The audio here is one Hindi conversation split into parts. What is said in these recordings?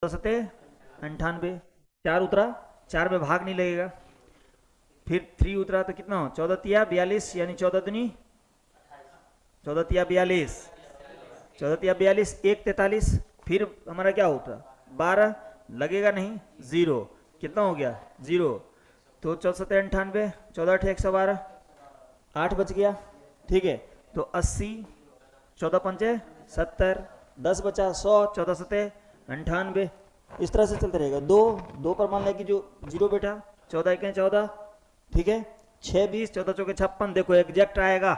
सते 98, 4 उतरा, 4 में भाग नहीं लगेगा, फिर 3 उतरा तो कितना हो, 14 तिया 42, यानी 14 दुनी 14 तिया 42, 14 तिया 42, 1 43, फिर हमारा क्या होता 12, लगेगा नहीं, जीरो, कितना हो गया जीरो, तो 14 सते 98, 14 अठे 112, 8 बच गया, ठीक है, तो 80, 14 पंचे 70, 10 बचा 100, 14 सते 98, इस तरह से चलते रहेगा। दो दो पर मान लिया कि जो जीरो बेटा, 14 एक 14, ठीक है, 6 20, 14 चौके 56, देखो एग्जैक्ट आएगा,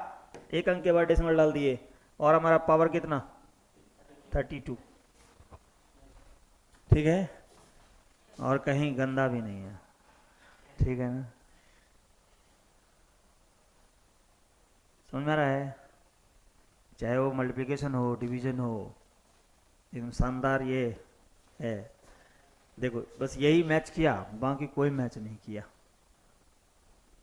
एक अंक के बाद डेसिमल डाल दिए, और हमारा पावर कितना 32, ठीक है, और कहीं गंदा भी नहीं है, ठीक है ना, समझ में आ रहा है, चाहे वो मल्टीप्लिकेशन हो डिवीजन हो, एकदम शानदार ये है। देखो बस यही मैच किया, बाकी कोई मैच नहीं किया,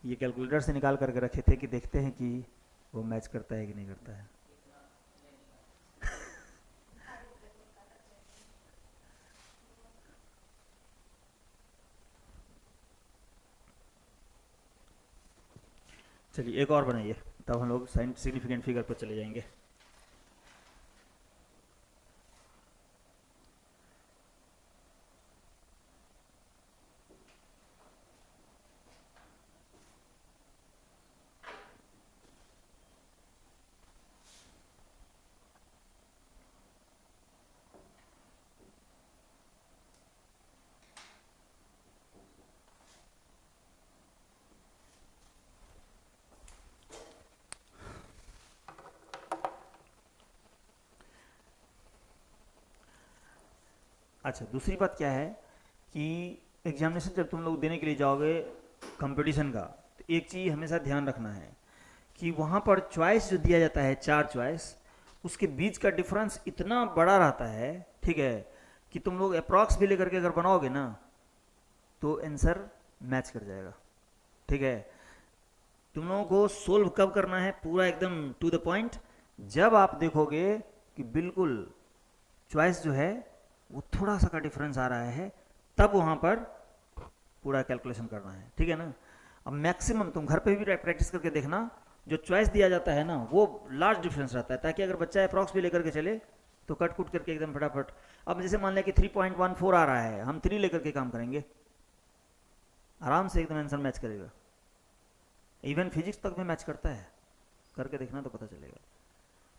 ये कैलकुलेटर से निकाल करके रखे थे कि देखते हैं कि वो मैच करता है कि नहीं करता है। चलिए एक और बनाइए, तब हम लोग साइन सिग्निफिकेंट फिगर पर चले जाएंगे। अच्छा, दूसरी बात क्या है कि एग्जामिनेशन जब तुम लोग देने के लिए जाओगे कंपटीशन का, तो एक चीज़ हमेशा ध्यान रखना है कि वहाँ पर चॉइस जो दिया जाता है, 4 चॉइस, उसके बीच का डिफरेंस इतना बड़ा रहता है, ठीक है, कि तुम लोग अप्रॉक्स भी लेकर के अगर बनाओगे ना तो आंसर मैच कर जाएगा, ठीक है। तुम लोगों को सोल्व कब करना है, पूरा एकदम टू द पॉइंट, जब आप देखोगे कि बिल्कुल चॉइस जो है वो थोड़ा सा का डिफरेंस आ रहा है, तब वहाँ पर पूरा कैलकुलेशन करना है, ठीक है ना। अब मैक्सिमम तुम घर पे भी प्रैक्टिस करके देखना, जो चॉइस दिया जाता है ना वो लार्ज डिफरेंस रहता है, ताकि अगर बच्चा अप्रॉक्स भी लेकर के चले तो कट कुट करके एकदम फटाफट। अब जैसे मान लिया कि 3.14 आ रहा है, हम 3 लेकर के काम करेंगे, आराम से एकदम आंसर मैच करेगा, इवन फिजिक्स तक में मैच करता है, करके देखना तो पता चलेगा।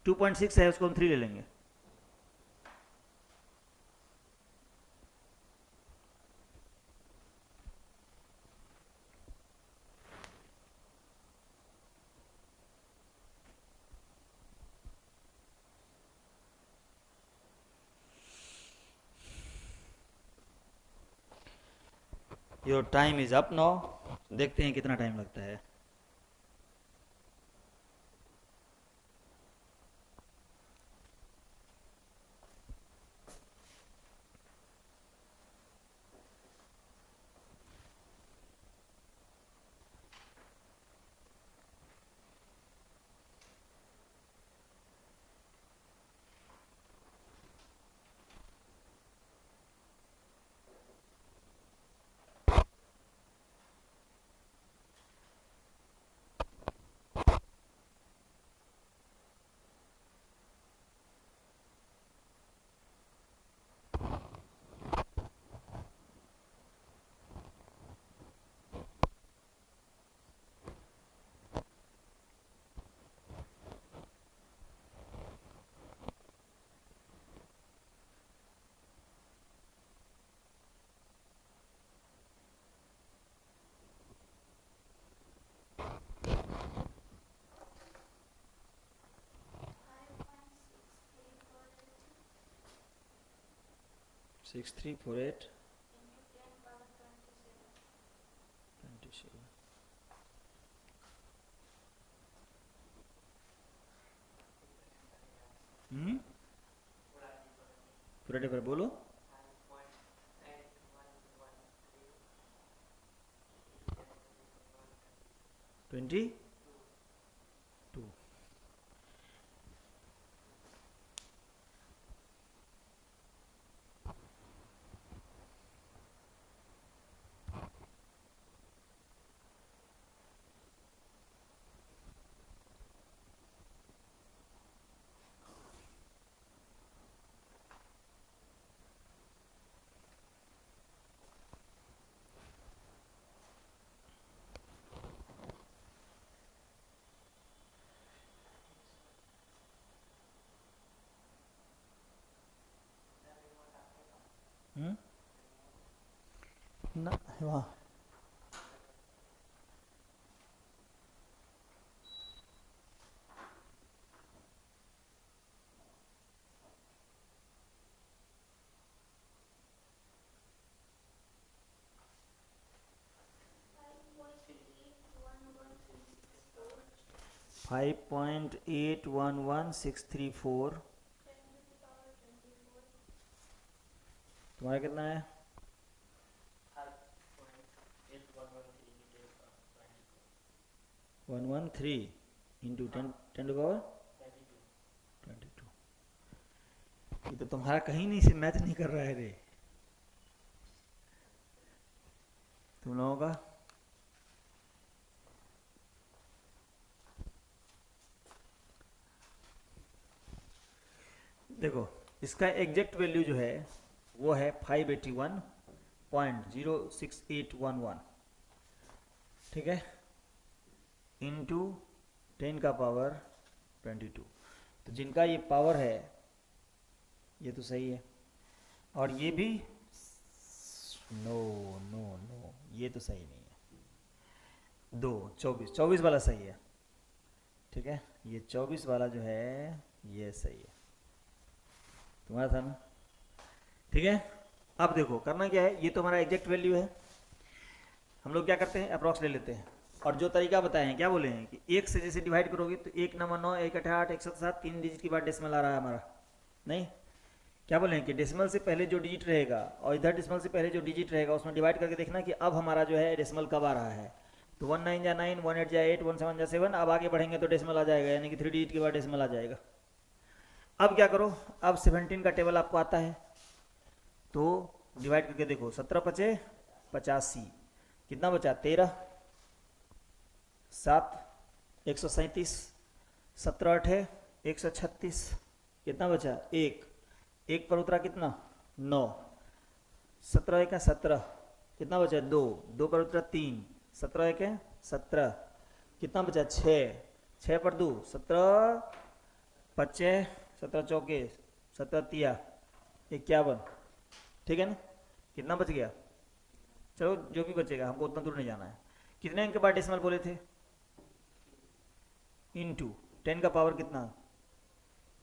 2.6 है, उसको हम 3 ले लेंगे, your time is up now, देखते हैं कितना टाइम लगता है। सिक्स थ्री फोर एट 27, पूरा पेपर बोलो, 22, हम्म? ना वाह 5.811634 तुम्हारा कितना है? 113 इंटू 10 to the power 22। ये तो तुम्हारा कहीं नहीं से मैच नहीं कर रहा है रे तुम लोगों का। देखो इसका एग्जैक्ट वैल्यू जो है वो है 581.06811, ठीक है, इंटू 10 का पावर 22। तो जिनका ये पावर है ये तो सही है, और ये भी नो नो नो ये तो सही नहीं है। 24 वाला सही है, ठीक है, ये 24 वाला जो है ये सही है, तुम्हारा था ना, ठीक है। अब देखो करना क्या है, ये तो हमारा एग्जैक्ट वैल्यू है, हम लोग क्या करते हैं अप्रॉक्स ले लेते हैं, और जो तरीका बताए हैं क्या बोले हैं कि एक से जैसे डिवाइड करोगे तो 1 9 9 1 8 8 1 7 3 डिजिट के बाद डेसिमल आ रहा है हमारा, नहीं क्या बोले हैं कि डेसिमल से पहले जो डिजिट रहेगा और इधर डेसिमल से पहले जो डिजिट रहेगा उसमें डिवाइड करके देखना कि अब हमारा जो है डेसिमल कब आ रहा है। तो 1 9 जा 9, 1 8 जा 8, 1 7 जा 7, अब आगे बढ़ेंगे तो डेसिमल आ जाएगा, यानी कि 3 डिजिट के बाद डेसिमल आ जाएगा। अब क्या करो, अब 17 का टेबल आपको आता है तो डिवाइड करके देखो, 17 पचे 85, कितना बचा 13, 7 137, 17 अठे 136, कितना बचा 1, 1 पर उतरा कितना 9, 17 1 17, कितना बचा 2, 2 पर उतरा 3, 17 1 17, कितना बचा 6, 6 पर 2 17, 25 17 चौके 17 तिया 51, ठीक है ना, कितना बच गया, चलो जो भी बचेगा हमको उतना दूर नहीं जाना है। कितने अंक के बाद डेसिमल बोले थे, इनटू 10 का पावर कितना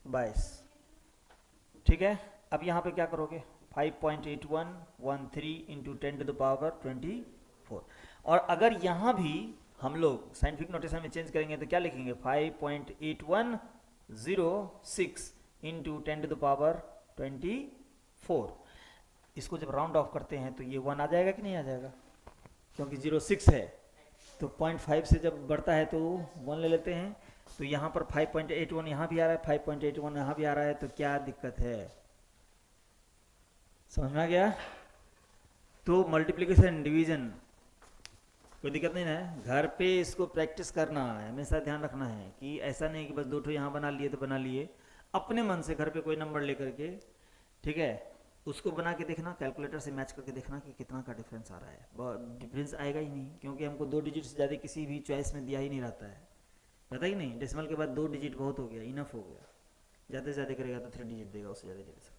22, ठीक है। अब यहाँ पे क्या करोगे 5.8113 इंटू 10 to the power 24, और अगर यहाँ भी हम लोग साइंटिफिक नोटेशन में चेंज करेंगे तो क्या लिखेंगे 5.8106 इंटू 10 to the power 24। इसको जब राउंड ऑफ करते हैं तो ये 1 आ जाएगा कि नहीं आ जाएगा, क्योंकि 06 है तो 0.5 से जब बढ़ता है तो 1 ले लेते हैं। तो यहाँ पर 5.81 यहाँ भी आ रहा है, 5.81 यहाँ भी आ रहा है, तो क्या दिक्कत है, समझ में आ गया। तो मल्टीप्लिकेशन डिवीजन कोई दिक्कत नहीं है, घर पे इसको प्रैक्टिस करना है, हमेशा ध्यान रखना है कि ऐसा नहीं कि बस 2 ठो यहाँ बना लिए तो बना लिए, अपने मन से घर पे कोई नंबर लेकर के, ठीक है, उसको बना के देखना, कैलकुलेटर से मैच करके देखना कि कितना का डिफरेंस आ रहा है। बहुत डिफरेंस आएगा ही नहीं, क्योंकि हमको 2 डिजिट से ज़्यादा किसी भी चॉइस में दिया ही नहीं रहता है, पता ही नहीं, डेसिमल के बाद 2 डिजिट बहुत हो गया, इनफ हो गया, ज़्यादा से ज़्यादा करेगा तो 3 डिजिट देगा, उससे ज़्यादा दे सकता है।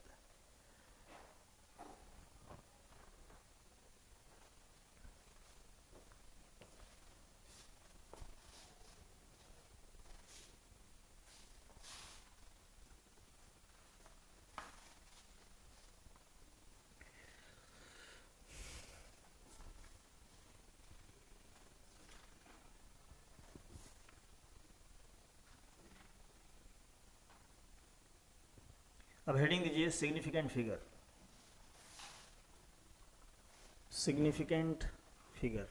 अब हेडिंग दीजिए सिग्निफिकेंट फिगर, सिग्निफिकेंट फिगर,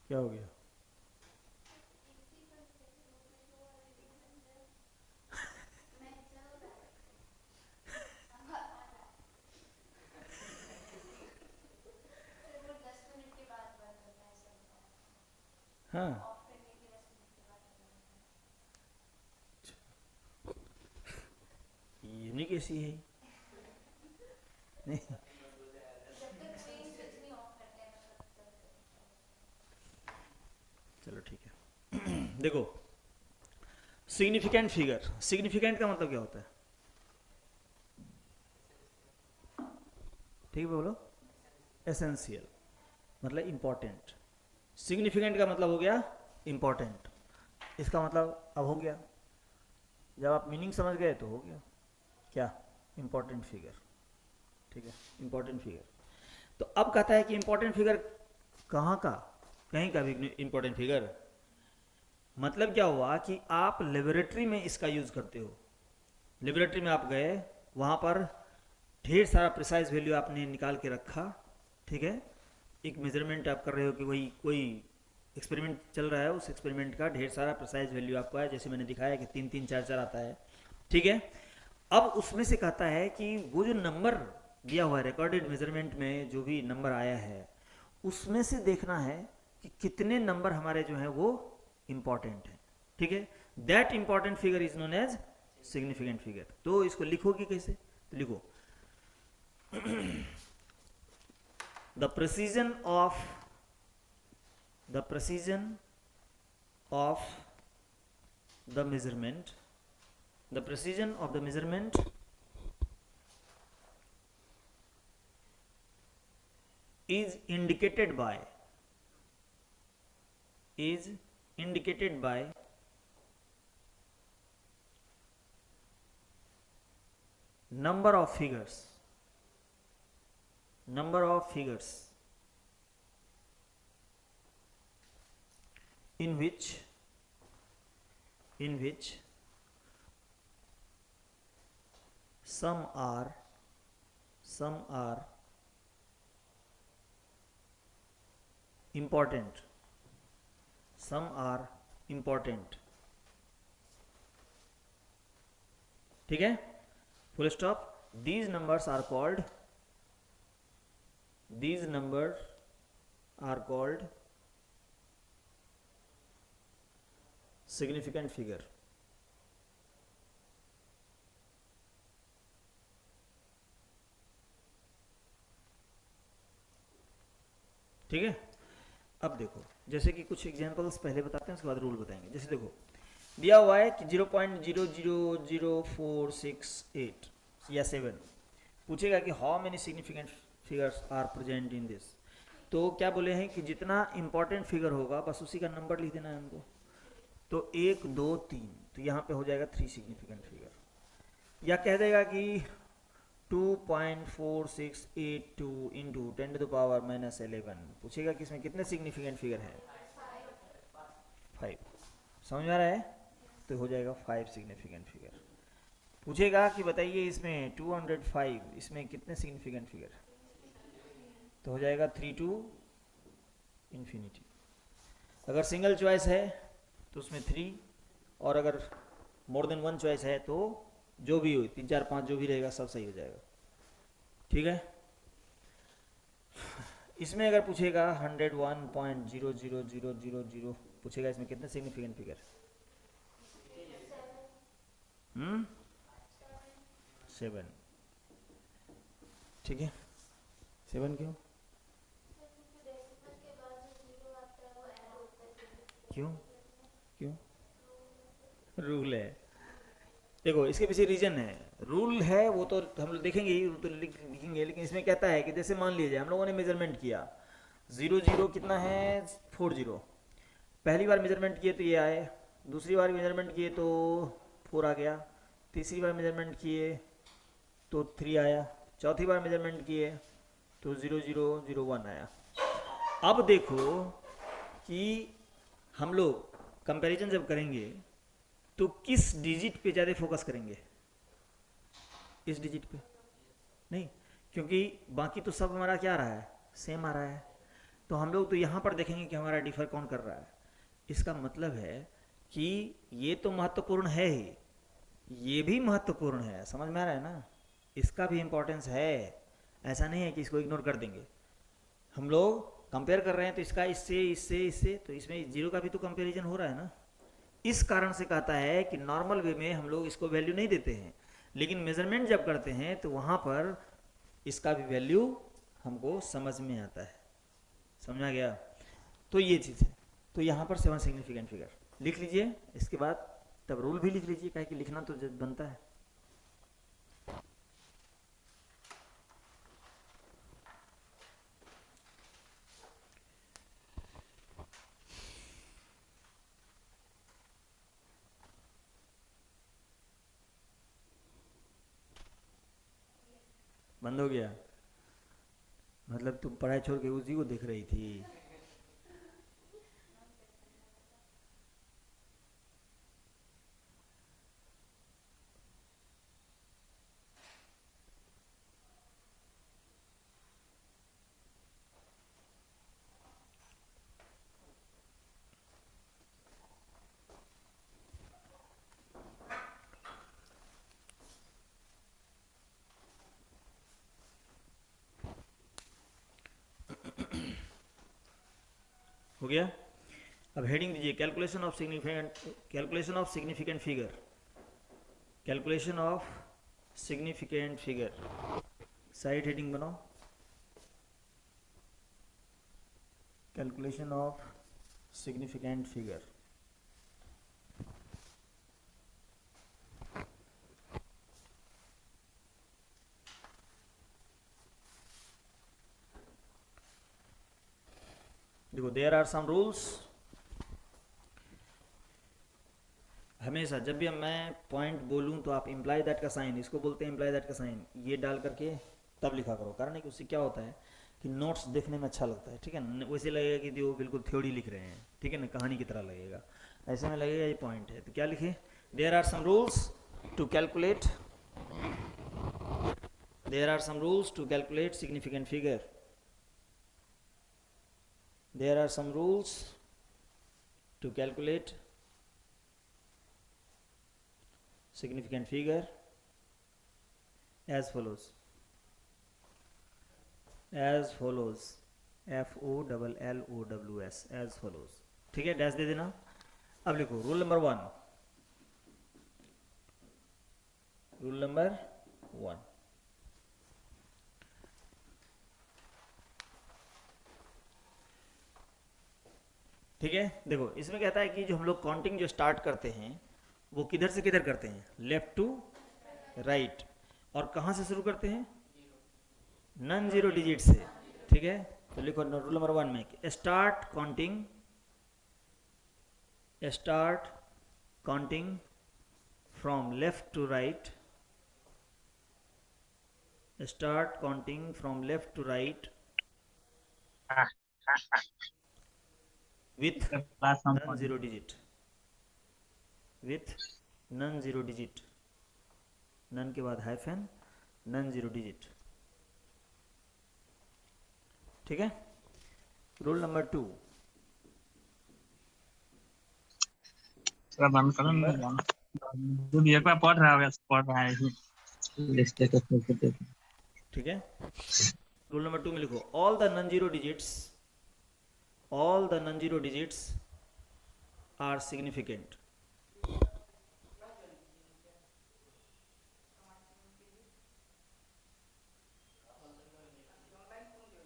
क्या हो गया, हाँ पब्लिक एसी है नहीं। चलो ठीक है देखो सिग्निफिकेंट फिगर, सिग्निफिकेंट का मतलब क्या होता है? ठीक है बोलो। एसेंशियल मतलब इंपॉर्टेंट, सिग्निफिकेंट का मतलब हो गया इंपॉर्टेंट। इसका मतलब अब हो गया, जब आप मीनिंग समझ गए तो हो गया क्या, इंपॉर्टेंट फिगर। ठीक है, इंपॉर्टेंट फिगर। तो अब कहता है कि इंपॉर्टेंट फिगर कहाँ का, कहीं का भी इंपॉर्टेंट फिगर। मतलब क्या हुआ कि आप लेबोरेटरी में इसका यूज करते हो, लेबोरेटरी में आप गए, वहां पर ढेर सारा प्रिसाइज वैल्यू आपने निकाल के रखा। ठीक है, एक मेजरमेंट आप कर रहे हो कि वही कोई एक्सपेरिमेंट चल रहा है, उस एक्सपेरिमेंट का ढेर सारा प्रिसाइज वैल्यू आपको है, जैसे मैंने दिखाया कि 3 3 4 4 आता है। ठीक है, अब उसमें से कहता है कि वो जो नंबर दिया हुआ है रिकॉर्डेड मेजरमेंट में, जो भी नंबर आया है उसमें से देखना है कि कितने नंबर हमारे जो है वो इंपॉर्टेंट है। ठीक है, that important figure is known as significant figure. तो इसको लिखोगे कैसे, तो लिखो the precision of the measurement, the precision of the measurement is indicated by number of figures in which some are important, ठीक है, full stop. these numbers are called significant figure। ठीक है, अब देखो जैसे कि कुछ एग्जांपल्स पहले बताते हैं, उसके बाद रूल बताएंगे। जैसे देखो दिया हुआ है कि 0.000468 या 7, पूछेगा कि how many significant figures are present in this. तो क्या बोले हैं कि जितना इंपॉर्टेंट फिगर होगा बस उसी का नंबर लिख देना है हमको। तो 1 2 3, तो यहाँ पे हो जाएगा 3 सिग्निफिकेंट फिगर। या कह देगा कि 2.4682 इंटू 10⁻⁻11, पूछेगा कि इसमें कितने सिग्निफिकेंट फिगर हैं, 5। समझ में आ रहा है, तो हो जाएगा 5 सिग्निफिकेंट फिगर। पूछेगा कि बताइए इसमें 205, इसमें कितने सिग्निफिकेंट फिगर, तो हो जाएगा 3 to infinity। अगर सिंगल चॉइस है तो उसमें 3, और अगर मोर देन 1 चॉइस है तो जो भी हो 3 4 5 जो भी रहेगा सब सही हो जाएगा। ठीक है, इसमें अगर पूछेगा 101.00000, पूछेगा इसमें कितने सिग्निफिकेंट फिगर, 7। ठीक है, 7 क्यों रूल है। देखो इसके पीछे रीजन है, रूल है वो तो हम लोग देखेंगे ही, तो लिखेंगे। लेकिन इसमें कहता है कि जैसे मान लीजिए हम लोगों ने मेजरमेंट किया 00 कितना है 40, पहली बार मेजरमेंट किए तो ये आए, दूसरी बार मेजरमेंट किए तो 4 आ गया, तीसरी बार मेजरमेंट किए तो 3 आया, चौथी बार मेजरमेंट किए तो 0001 आया। अब देखो कि हम लोग कंपैरिजन जब करेंगे तो किस डिजिट पे ज़्यादा फोकस करेंगे, इस डिजिट पे नहीं, क्योंकि बाकी तो सब हमारा क्या आ रहा है, सेम आ रहा है। तो हम लोग तो यहाँ पर देखेंगे कि हमारा डिफर कौन कर रहा है। इसका मतलब है कि ये तो महत्वपूर्ण है ही, ये भी महत्वपूर्ण है। समझ में आ रहा है ना, इसका भी इम्पोर्टेंस है, ऐसा नहीं है कि इसको इग्नोर कर देंगे। हम लोग कंपेयर कर रहे हैं तो इसका इससे इससे इससे, तो इसमें 0 का भी तो कंपेरिजन हो रहा है ना। इस कारण से कहता है कि नॉर्मल वे में हम लोग इसको वैल्यू नहीं देते हैं, लेकिन मेजरमेंट जब करते हैं तो वहाँ पर इसका भी वैल्यू हमको समझ में आता है। समझा गया? तो ये चीज़ है। तो यहाँ पर 7 सिग्निफिकेंट फिगर लिख लीजिए, इसके बाद तब रूल भी लिख लीजिए, क्या कि लिखना तो बनता है। बंद हो गया? मतलब तुम पढ़ाई छोड़ के उसी को देख रही थी? हो गया? अब हेडिंग दीजिए, calculation of significant figure. Calculation of significant figure, side heading बनाओ, कैलकुलेशन ऑफ सिग्निफिकेंट फिगर। देखो, देयर आर सम रूल्स। हमेशा जब भी मैं पॉइंट बोलूं तो आप इम्प्लाई दैट का साइन, इसको बोलते हैं इम्प्लाई दैट का साइन, ये डाल करके तब लिखा करो। कारण है कि उससे क्या होता है कि नोट्स देखने में अच्छा लगता है, ठीक है ना? वैसे लगेगा कि वो बिल्कुल थ्योरी लिख रहे हैं, ठीक है ना, कहानी की तरह लगेगा। ऐसे में लगेगा ये पॉइंट है। तो क्या लिखे? There are some rules to calculate, there are some rules to calculate significant figure. There are some rules to calculate significant figure as follows. As follows, FOLLOWS, as follows। ठीक है, डैश दे देना। अब लिखो रूल नंबर 1। रूल नंबर 1, ठीक है। देखो, इसमें कहता है कि जो हम लोग काउंटिंग जो स्टार्ट करते हैं वो किधर से किधर करते हैं? Left to right. और कहाँ से शुरू करते हैं? नॉन जीरो डिजिट से, ठीक है। तो लिखो रूल नंबर 1 में, start counting from left to right, start counting from left to right with non-zero digit, with non-zero digit, non के बाद हाइफन, नॉन जीरो डिजिट, ठीक है। रूल नंबर 2, बंद करो ना, जो भी एक बार पढ़ रहा है पढ़ रहा है लिस्ट के, ठीक है। रूल नंबर 2 में लिखो, all the non-zero digits are significant।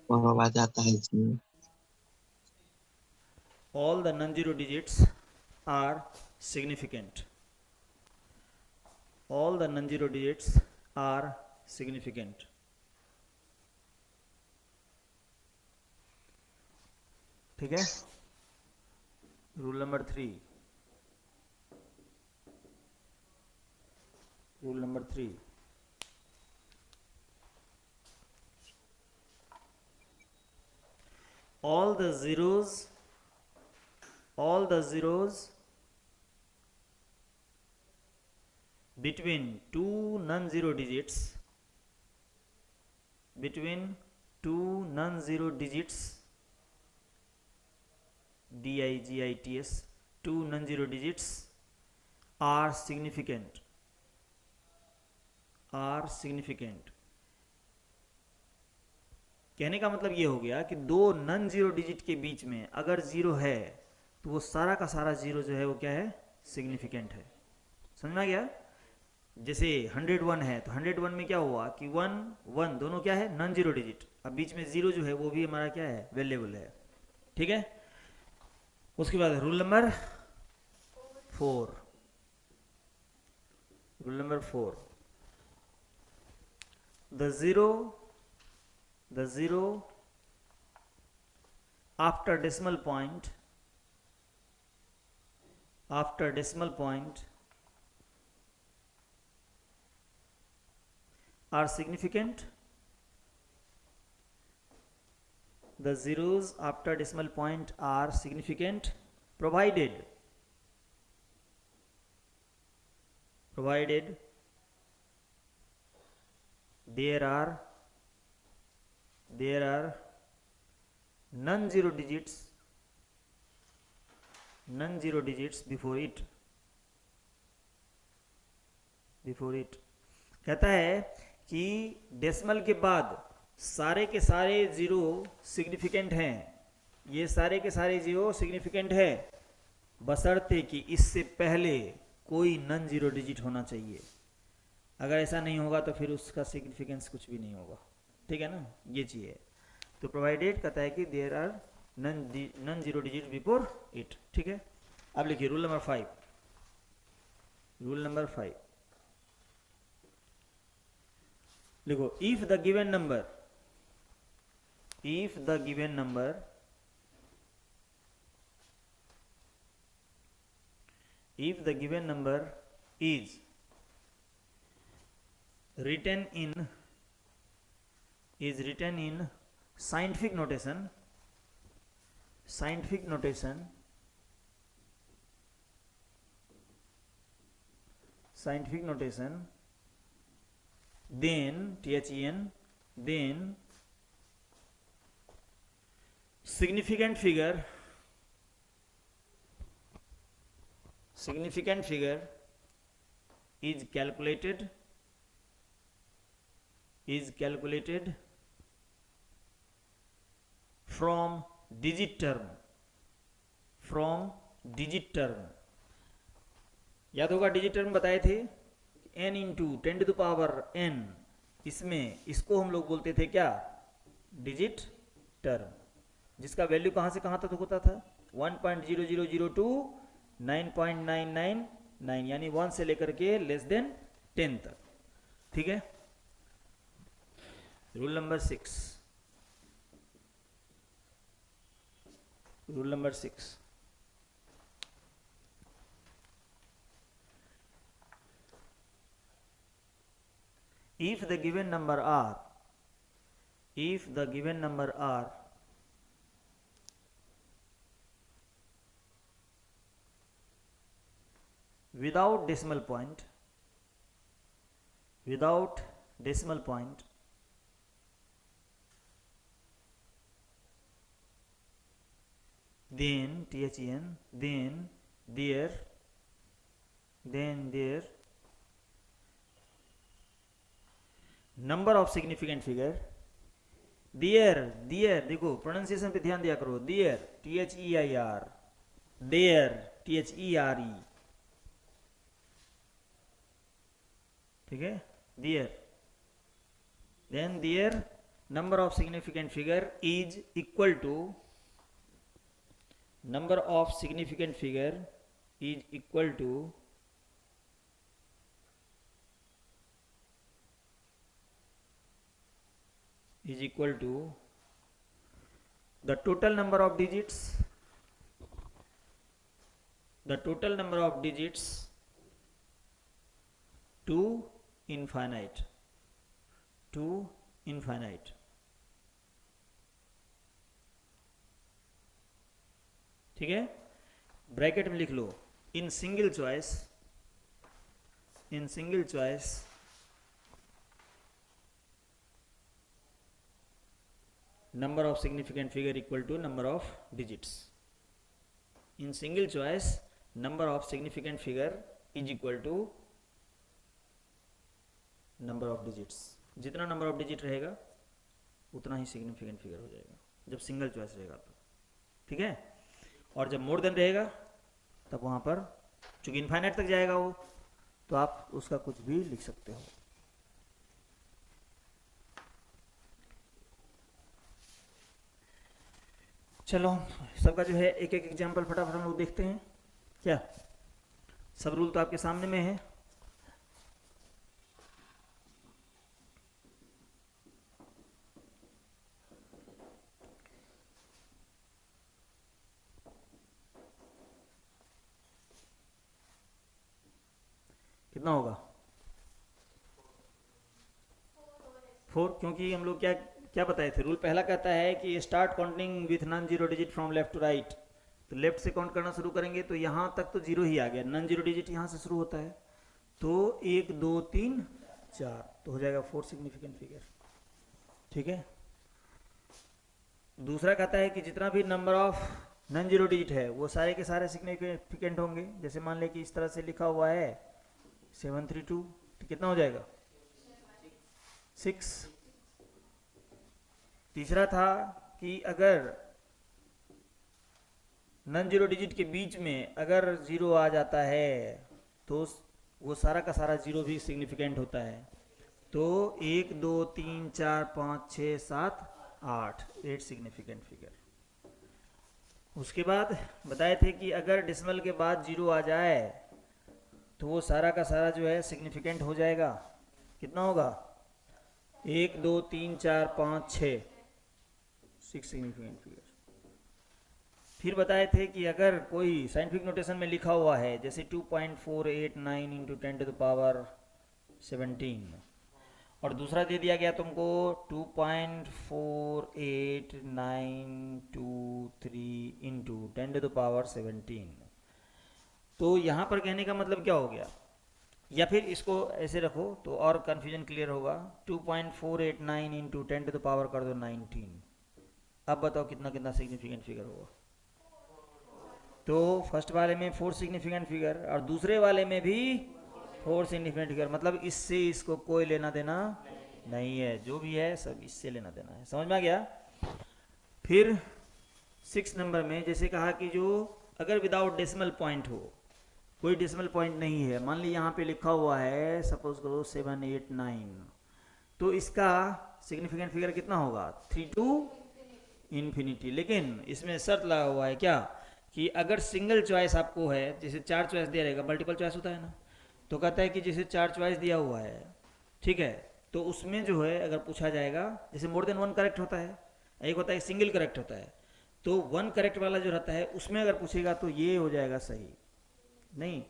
आवाज आता है इसमें। All the non-zero digits are significant। All the non-zero digits are significant। ठीक है। Rule number 3, rule number 3, all the zeros between two non-zero digits, between two non-zero digits, digits, two non-zero digits are significant, are significant। कहने का मतलब ये हो गया कि दो नॉन जीरो डिजिट के बीच में अगर जीरो है तो वो सारा का सारा जीरो जो है वो क्या है? सिग्निफिकेंट है। समझ में आ गया? जैसे 101 है तो 101 में क्या हुआ कि 1 1 दोनों क्या है, नॉन जीरो डिजिट, अब बीच में जीरो जो है वो भी हमारा क्या है, वेरिएबल है। ठीक है, उसके बाद rule number 4, rule number 4, the zero after decimal point are significant. The zeros after decimal point are significant provided there are non-zero digits before it। कहता है कि डेसिमल के बाद सारे के सारे जीरो सिग्निफिकेंट हैं, ये सारे के सारे जीरो सिग्निफिकेंट है, बशर्ते कि इससे पहले कोई नॉन जीरो डिजिट होना चाहिए। अगर ऐसा नहीं होगा तो फिर उसका सिग्निफिकेंस कुछ भी नहीं होगा। ठीक है ना, ये चीज़ है। तो प्रोवाइडेड कहता है कि there are non zero digit before it. ठीक है, अब लिखिए रूल नंबर 5। रूल नंबर 5 लिखो, if the given number if the given number is written in scientific notation then then significant figure is calculated from digit term याद होगा डिजिट टर्म बताए थे, n into 10 to the power n, इसमें इसको हम लोग बोलते थे क्या, डिजिट टर्म, जिसका वैल्यू कहाँ से कहाँ तक होता था, 1.0002 9.999, यानी 1 से लेकर के लेस देन 10 तक। ठीक है, rule number 6, rule number 6, if the given number are without decimal point then then their number of significant figure, there देखो प्रोनाउंसिएशन पे ध्यान दिया करो, देयर THEIR, देयर THERE। ठीक है, there, then there number of significant figure is equal to the total number of digits to infinite ठीक है, ब्रैकेट में लिख लो, in single choice number of significant figure equal to number of digits, in single choice number of significant figure is equal to number of digits। जितना number of digit रहेगा उतना ही significant figure हो जाएगा जब सिंगल चॉइस रहेगा तो। ठीक है, और जब मोर देन रहेगा तब वहाँ पर चूंकि इनफाइनाइट तक जाएगा वो, तो तो आप उसका कुछ भी लिख सकते हो। चलो सबका जो है एक एक एग्जाम्पल फटाफट हम लोग देखते हैं। क्या सब रूल तो आपके सामने में है। कितना होगा 4, क्योंकि हम लोग क्या क्या बताए थे, रूल पहला कहता है कि start counting with non zero digit from left to right. तो लेफ्ट से काउंट करना शुरू करेंगे तो यहाँ तक तो जीरो ही आ गया, नॉन जीरो डिजिट यहाँ से शुरू होता है। तो 1 2 3 4 तो हो जाएगा 4 सिग्निफिकेंट फिगर। ठीक है। दूसरा कहता है कि जितना भी number of non zero digit है वो सारे के सारे सिग्निफिकेंट होंगे। जैसे मान ले कि इस तरह से लिखा हुआ है 732, तो कितना हो जाएगा 6। तीसरा था कि अगर नॉन जीरो डिजिट के बीच में अगर जीरो आ जाता है तो वो सारा का सारा जीरो भी सिग्निफिकेंट होता है। तो 1 2 3 4 5 6 7 8 सिग्निफिकेंट फिगर। उसके बाद बताए थे कि अगर डिसमल के बाद जीरो आ जाए तो वो सारा का सारा जो है सिग्निफिकेंट हो जाएगा। कितना होगा 1 2 3 4 5 6 सिग्निफिकेंट फिगर। फिर बताए थे कि अगर कोई साइंटिफिक नोटेशन में लिखा हुआ है जैसे 2.489 इंटू 10 टू द पावर 17 और दूसरा दे दिया गया तुमको 2.48923 इंटू 10 टू द पावर 17, तो यहाँ पर कहने का मतलब क्या हो गया, या फिर इसको ऐसे रखो तो और कन्फ्यूजन क्लियर होगा। 2.489 इंटू 10 टू द पावर कर दो 19। अब बताओ कितना कितना सिग्निफिकेंट फिगर होगा। तो फर्स्ट वाले में 4 सिग्निफिकेंट फिगर और दूसरे वाले में भी 4 सिग्निफिकेंट फिगर, मतलब इससे इसको कोई लेना देना नहीं है, जो भी है सब इससे लेना देना है। समझ में आ गया। फिर 6 नंबर में जैसे कहा कि जो अगर विदाउट डेसिमल पॉइंट हो, कोई डेसिमल पॉइंट नहीं है, मान ली यहाँ पे लिखा हुआ है सपोज करो 789, तो इसका सिग्निफिकेंट फिगर कितना होगा 3 टू इन्फिनिटी। लेकिन इसमें शर्त लगा हुआ है क्या कि अगर सिंगल चॉइस आपको है, जैसे 4 चॉइस दिया रहेगा, मल्टीपल चॉइस होता है ना, तो कहता है कि जैसे 4 चॉइस दिया हुआ है, ठीक है, तो उसमें जो है अगर पूछा जाएगा, जैसे मोर देन 1 करेक्ट होता है, एक होता है सिंगल करेक्ट होता है, तो 1 करेक्ट वाला जो रहता है उसमें अगर पूछेगा तो ये हो जाएगा सही नहीं।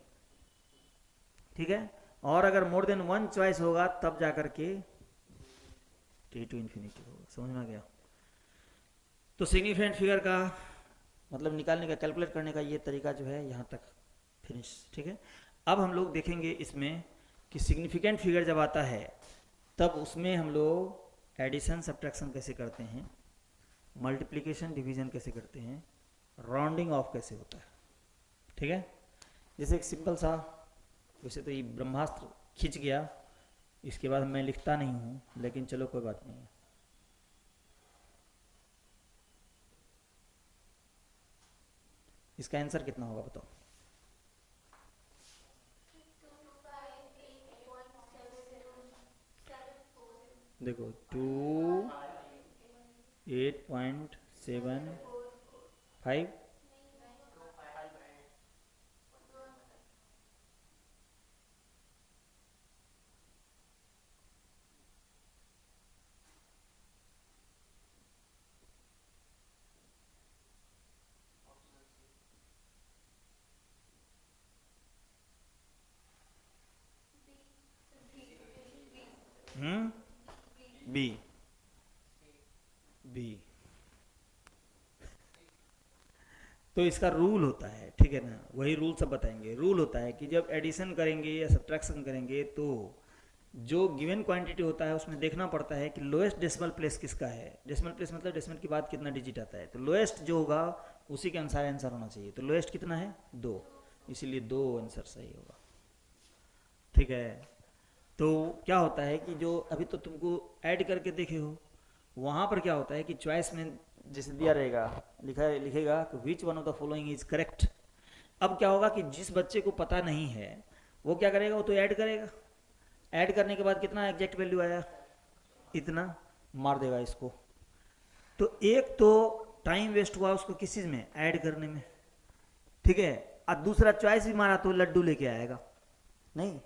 ठीक है। और अगर मोर देन 1 चॉइस होगा तब जा करके टी टू इन्फिनिटी होगा। समझ में आ गया। तो सिग्निफिकेंट फिगर का मतलब निकालने का, कैलकुलेट करने का ये तरीका जो है यहाँ तक फिनिश। ठीक है। अब हम लोग देखेंगे इसमें कि सिग्निफिकेंट फिगर जब आता है तब उसमें हम लोग एडिशन सब्ट्रैक्शन कैसे करते हैं, मल्टीप्लिकेशन डिवीजन कैसे करते हैं, राउंडिंग ऑफ कैसे होता है। ठीक है। जैसे एक सिंपल सा, वैसे तो ये ब्रह्मास्त्र खींच गया, इसके बाद मैं लिखता नहीं हूँ, लेकिन चलो कोई बात नहीं है। इसका आंसर कितना होगा बताओ। देखो 2 8.75 बी बी। तो इसका रूल होता है, ठीक है ना, वही रूल सब बताएंगे। रूल होता है कि जब एडिशन करेंगे या सब्ट्रैक्शन करेंगे तो जो गिवन क्वांटिटी होता है उसमें देखना पड़ता है कि लोएस्ट डेसिमल प्लेस किसका है। डेसिमल प्लेस मतलब डेसिमल के बाद कितना डिजिट आता है, तो लोएस्ट जो होगा उसी के अनुसार आंसर होना चाहिए। तो लोएस्ट कितना है 2, इसीलिए 2 आंसर सही होगा। ठीक है। तो क्या होता है कि जो अभी तो तुमको ऐड करके देखे हो, वहाँ पर क्या होता है कि चॉइस में जैसे दिया रहेगा, लिखेगा कि which one of the following is correct. अब क्या होगा कि जिस बच्चे को पता नहीं है वो क्या करेगा, वो तो ऐड करेगा, ऐड करने के बाद कितना एग्जैक्ट वैल्यू आया, इतना, मार देगा इसको। तो एक तो टाइम वेस्ट हुआ उसको किस चीज़ में, ऐड करने में, ठीक है। और दूसरा चॉइस भी मारा तो लड्डू लेके आएगा, नहीं,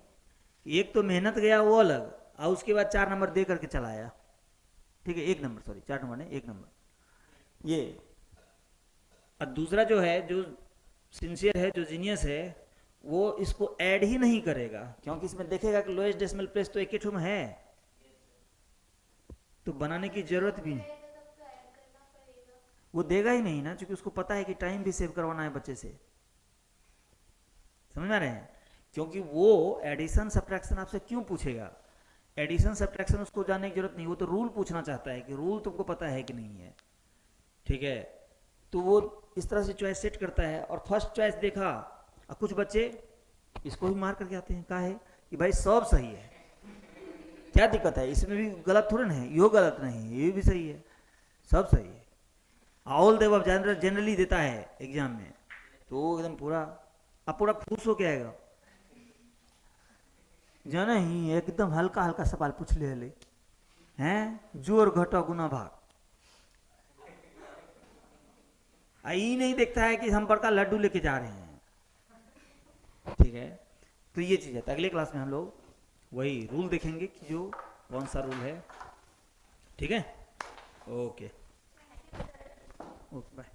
एक तो मेहनत गया वो अलग, और उसके बाद 4 नंबर दे करके चला आया, ठीक है, 1 नंबर, सॉरी 4 नंबर नहीं 1 नंबर ये। और दूसरा जो है, जो सिंसियर है, जो जीनियस है, वो इसको ऐड ही नहीं करेगा, क्योंकि इसमें देखेगा कि लोएस्ट डेसिमल प्लेस तो एक ही ठो में है, तो बनाने की जरूरत भी नहीं, वो देगा ही नहीं ना, क्योंकि उसको पता है कि टाइम भी सेव करवाना है बच्चे से, समझ में आ रहे हैं। क्योंकि वो एडिशन सब्ट्रैक्शन आपसे क्यों पूछेगा, एडिशन सब्ट्रैक्शन उसको जानने की जरूरत नहीं, वो तो रूल पूछना चाहता है कि रूल तुमको पता है कि नहीं है, ठीक है। तो वो इस तरह से चॉइस सेट करता है, और फर्स्ट चॉइस देखा, और कुछ बच्चे इसको भी मार करके आते हैं, कहा है कि भाई सब सही है, क्या दिक्कत है इसमें, भी गलत थोड़ा ना है, यो गलत नहीं, ये भी सही है, सब सही है। ऑल देव जनरली देता है एग्जाम में, तो वो एकदम पूरा, अब पूरा खुश हो के आएगा, जाना ही एकदम हल्का हल्का सवाल पूछ ले हैं, जोर घटा गुना भाग, आई नहीं देखता है कि हम बड़का लड्डू लेके जा रहे हैं, ठीक है। तो ये चीज़ है, तो अगले क्लास में हम लोग वही रूल देखेंगे कि जो कौन सा रूल है, ठीक है। Okay, okay bye.